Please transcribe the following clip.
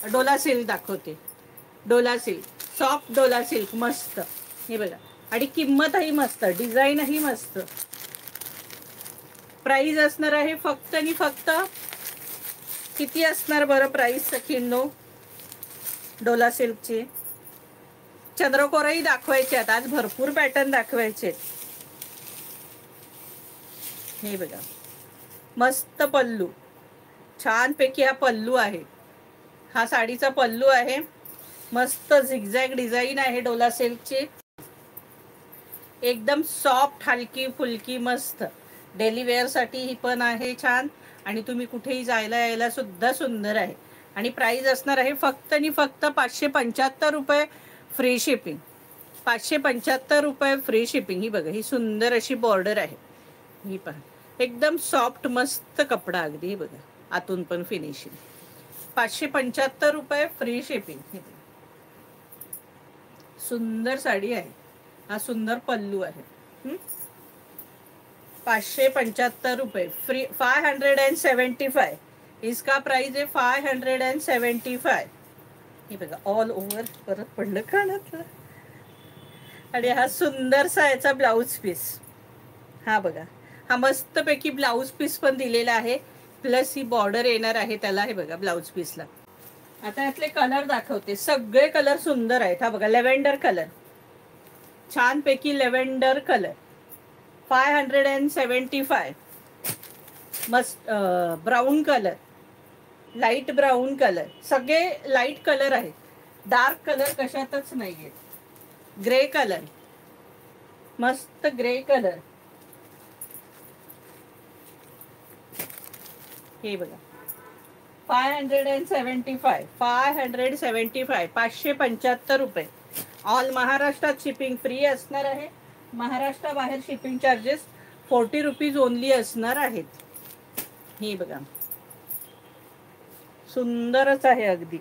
Dola silk दाखवते. Dola silk, soft Dola silk, मस्त. हे बघा, आणि किंमतही मस्त, डिझाईनही मस्त. प्राइस असणार आहे फक्त आणि फक्त किती असणार बरं प्राइस सखींनो डोला सिल्कची? चंद्रकोरही दाखवायचे आहेत आज, भरपूर पॅटर्न दाखवायचे. हे बघा, मस्त पल्लू, छानपैकी हा पल्लू आहे. हा साडीचा पल्लू आहे. मस्त झिगझॅग डिझाईन आहे डोला सिल्कची. एकदम सॉफ्ट, हलकी फुलकी, मस्त. डेली वेअरसाठी ही पण आहे छान, आणि तुम्ही कुठेही जायला यायला सुद्धा सुंदर आहे. आणि प्राइस असणार आहे फक्त आणि फक्त 575 रुपये फ्री शिपिंग. 575 रुपये फ्री शिपिंग. ही बघा, ही सुंदर अशी बॉर्डर आहे. ही पहा, एकदम सॉफ्ट मस्त कपडा अगदी. हे बघा, आतून पण फिनिशिंग. 575 रुपये फ्री शिपिंग. सुंदर साडी आहे. हा सुंदर पल्लू आहे. 575 रुपये फ्री. 575 इसका प्राइस आहे 575. हे बघा, ऑल ओव्हर. परत पडलं कानातलं. आणि हा सुंदरसा याचा ब्लाऊज पीस. हा बघा, हा मस्तपैकी ब्लाऊज पीस पण दिलेला आहे, प्लस ही बॉर्डर येणार आहे त्याला. हे बघा ब्लाऊज पीसला. आता यातले कलर दाखवते. सगळे कलर सुंदर आहेत. हा बघा, लेव्हेंडर कलर, छानपैकी लेव्हेंडर कलर. 575. मस्त brown colour, light brown colour, सगळे लाईट कलर आहेत. डार्क कलर कशातच नाहीये. ग्रे कलर, मस्त ग्रे कलर. हे बघा, 575. 575 रुपये. ऑल महाराष्ट्रात शिपिंग फ्री असणार आहे. महाराष्ट्राबाहेर शिपिंग चार्जेस 40 रुपीज ओनली असणार आहेत. हे बघा, सुंदरच आहे अगदी.